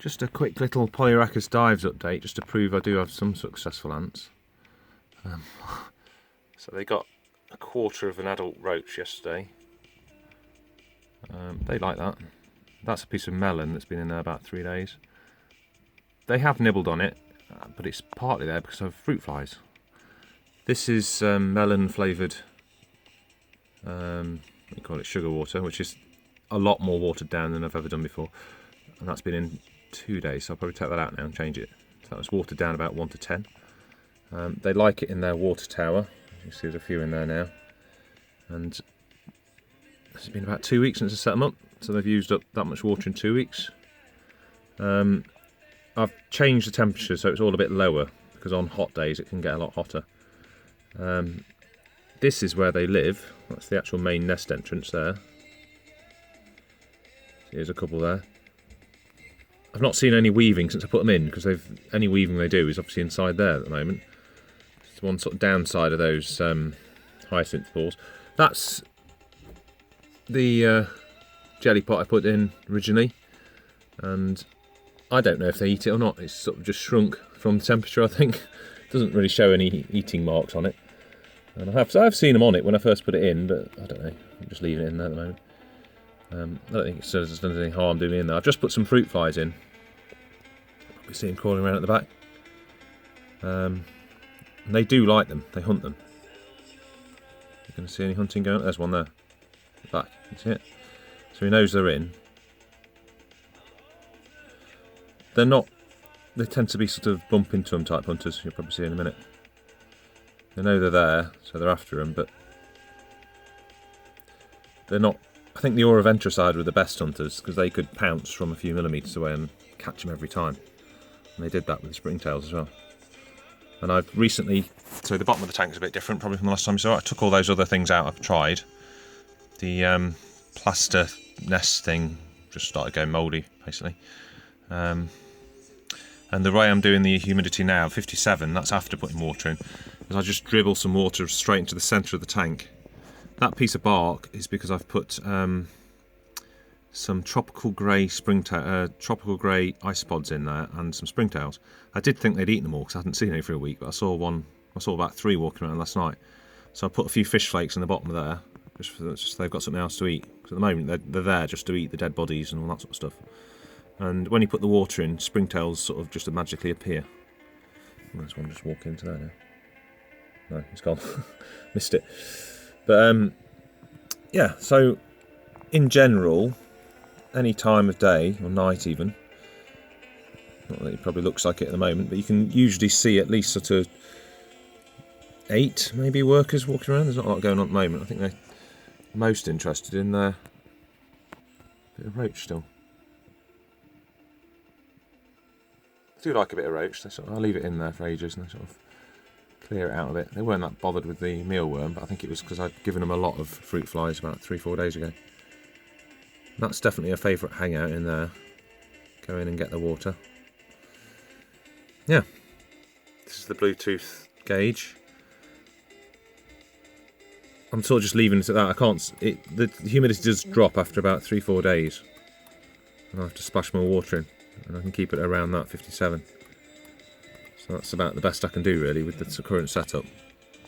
Just a quick little Polyrhachis dives update, just to prove I do have some successful ants. So they got a quarter of an adult roach yesterday. They like that. That's a piece of melon that's been in there about 3 days. They have nibbled on it, but it's partly there because of fruit flies. This is melon flavoured, we call it sugar water, which is a lot more watered down than I've ever done before. And that's been in 2 days, so I'll probably take that out now and change it. So that was watered down about 1 to 10. They like it in their water tower. You see there's a few in there now. And it's been about 2 weeks since I set them up, so they've used up that much water in 2 weeks. I've changed the temperature so it's all a bit lower, because on hot days it can get a lot hotter. This is where they live. That's the actual main nest entrance there. Here's a couple there. I've not seen any weaving since I put them in, because any weaving they do is obviously inside there at the moment. It's one sort of downside of those hyacinth balls. That's the jelly pot I put in originally, and I don't know if they eat it or not. It's sort of just shrunk from the temperature, I think. It doesn't really show any eating marks on it. And I've seen them on it when I first put it in, but I don't know. I'm just leaving it in there at the moment. I don't think it's done any harm doing it in there. I've just put some fruit flies in. You see them crawling around at the back. And they do like them. They hunt them. You can see any hunting going on? There's one there. At the back. You see it? So he knows they're in. They're not. They tend to be sort of bump into them type hunters. You'll probably see in a minute. They know they're there, so they're after them, but they're not. I think the Auroventricide were the best hunters, because they could pounce from a few millimetres away and catch them every time. And they did that with the springtails as well. And I've recently, so the bottom of the tank's a bit different probably from the last time you saw it. I took all those other things out I've tried. The plaster nest thing just started going mouldy, basically. And the way I'm doing the humidity now, 57, that's after putting water in, is I just dribble some water straight into the centre of the tank. That piece of bark is because I've put some tropical grey tropical grey isopods in there and some springtails. I did think they'd eaten them all because I hadn't seen any for a week, but I saw about 3 walking around last night. So I put a few fish flakes in the bottom of there, just so they've got something else to eat. Because at the moment they're there just to eat the dead bodies and all that sort of stuff. And when you put the water in, springtails sort of just magically appear. There's one just walking into there now. No, he's gone. Missed it. But yeah, so in general, any time of day or night even, not that it probably looks like it at the moment, but you can usually see at least sort of 8 maybe workers walking around. There's not a lot going on at the moment. I think they're most interested in their bit of roach still. I do like a bit of roach. I'll leave it in there for ages and they sort of clear it out a bit. They weren't that bothered with the mealworm, but I think it was because I'd given them a lot of fruit flies about 3-4 days ago. That's definitely a favourite hangout in there. Go in and get the water. Yeah, this is the Bluetooth gauge. I'm sort of just leaving it at that. I can't. The humidity does drop after about 3-4 days, and I have to splash more water in, and I can keep it around that 57. So that's about the best I can do really with the current setup.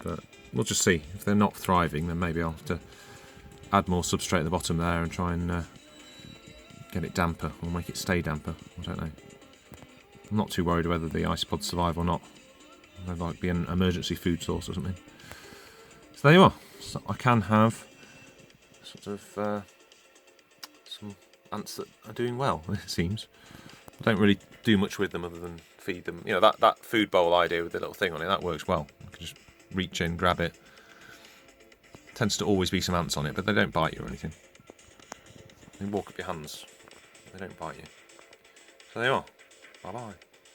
But we'll just see. If they're not thriving, then maybe I'll have to add more substrate at the bottom there and try and get it damper or make it stay damper. I don't know. I'm not too worried whether the isopods survive or not. They'd like be an emergency food source or something. So there you are. So I can have sort of some ants that are doing well, it seems. I don't really do much with them other than feed them. You know, that food bowl idea with the little thing on it, that works well. I can just reach in, grab it. Tends to always be some ants on it, but they don't bite you or anything. They walk up your hands. They don't bite you. So there you are. Bye-bye.